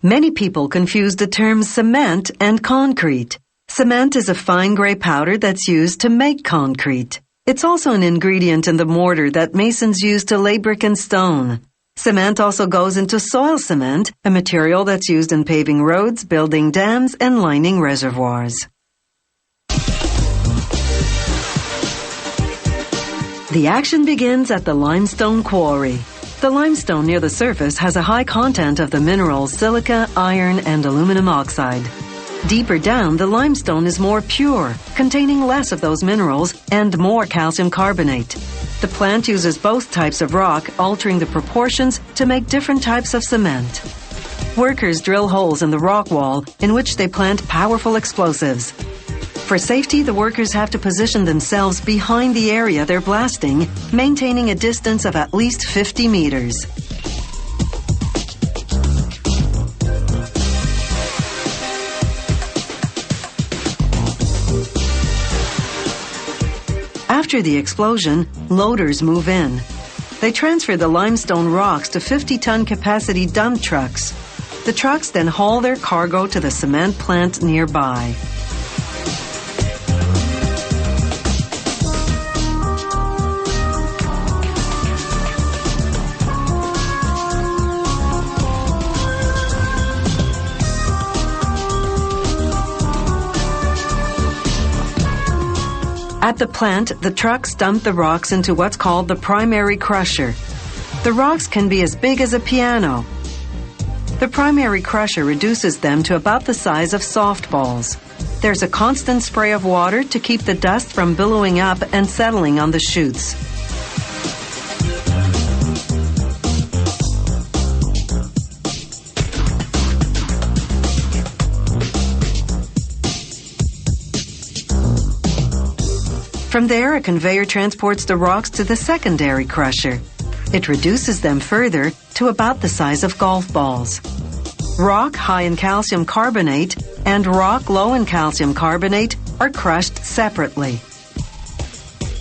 Many people confuse the terms cement and concrete. Cement is a fine gray powder that's used to make concrete. It's also an ingredient in the mortar that masons use to lay brick and stone. Cement also goes into soil cement, a material that's used in paving roads, building dams, and lining reservoirs. The action begins at the limestone quarry. The limestone near the surface has a high content of the minerals silica, iron, and aluminum oxide. Deeper down, the limestone is more pure, containing less of those minerals and more calcium carbonate. The plant uses both types of rock, altering the proportions to make different types of cement. Workers drill holes in the rock wall in which they plant powerful explosives. For safety, the workers have to position themselves behind the area they're blasting, maintaining a distance of at least 50 meters. After the explosion, loaders move in. They transfer the limestone rocks to 50-ton capacity dump trucks. The trucks then haul their cargo to the cement plant nearby. At the plant, the trucks dump the rocks into what's called the primary crusher. The rocks can be as big as a piano. The primary crusher reduces them to about the size of softballs. There's a constant spray of water to keep the dust from billowing up and settling on the chutes. From there, a conveyor transports the rocks to the secondary crusher. It reduces them further to about the size of golf balls. Rock high in calcium carbonate and rock low in calcium carbonate are crushed separately.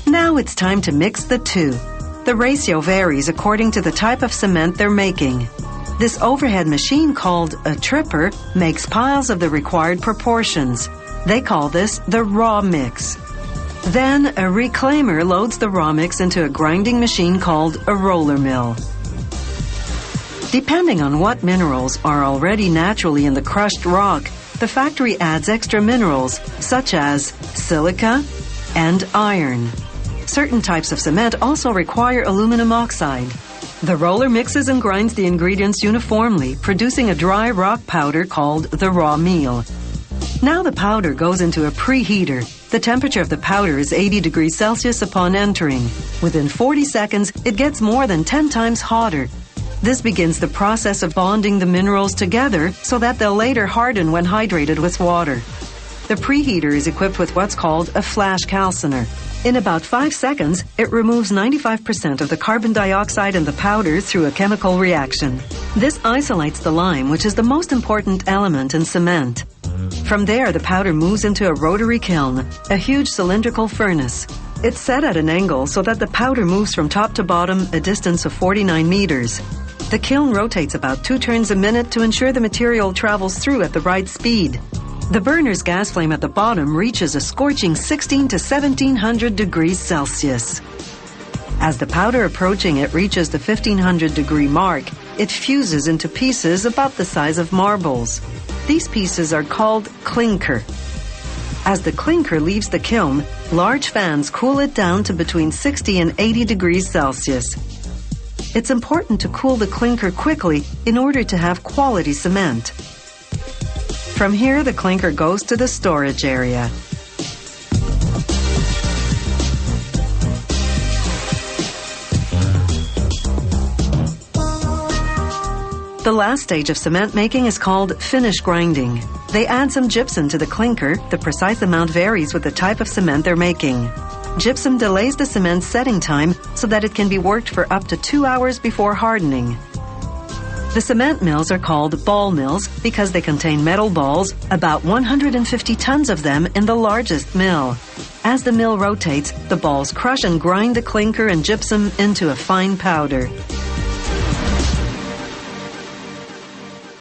Now it's time to mix the two. The ratio varies according to the type of cement they're making. This overhead machine called a tripper makes piles of the required proportions. They call this the raw mix. Then a reclaimer loads the raw mix into a grinding machine called a roller mill. Depending on what minerals are already naturally in the crushed rock, the factory adds extra minerals such as silica and iron. Certain types of cement also require aluminum oxide. The roller mixes and grinds the ingredients uniformly, producing a dry rock powder called the raw meal. Now the powder goes into a preheater. The temperature of the powder is 80 degrees Celsius upon entering. Within 40 seconds, it gets more than 10 times hotter. This begins the process of bonding the minerals together so that they'll later harden when hydrated with water. The preheater is equipped with what's called a flash calciner. In about 5 seconds, it removes 95% of the carbon dioxide in the powder through a chemical reaction. This isolates the lime, which is the most important element in cement. From there, the powder moves into a rotary kiln, a huge cylindrical furnace. It's set at an angle so that the powder moves from top to bottom a distance of 49 meters. The kiln rotates about 2 turns a minute to ensure the material travels through at the right speed. The burner's gas flame at the bottom reaches a scorching 16 to 1700 degrees Celsius. As the powder approaching it reaches the 1500 degree mark, it fuses into pieces about the size of marbles. These pieces are called clinker. As the clinker leaves the kiln, large fans cool it down to between 60 and 80 degrees Celsius. It's important to cool the clinker quickly in order to have quality cement. From here, the clinker goes to the storage area. The last stage of cement making is called finish grinding. They add some gypsum to the clinker. The precise amount varies with the type of cement they're making. Gypsum delays the cement's setting time so that it can be worked for up to 2 hours before hardening. The cement mills are called ball mills because they contain metal balls, about 150 tons of them in the largest mill. As the mill rotates, the balls crush and grind the clinker and gypsum into a fine powder.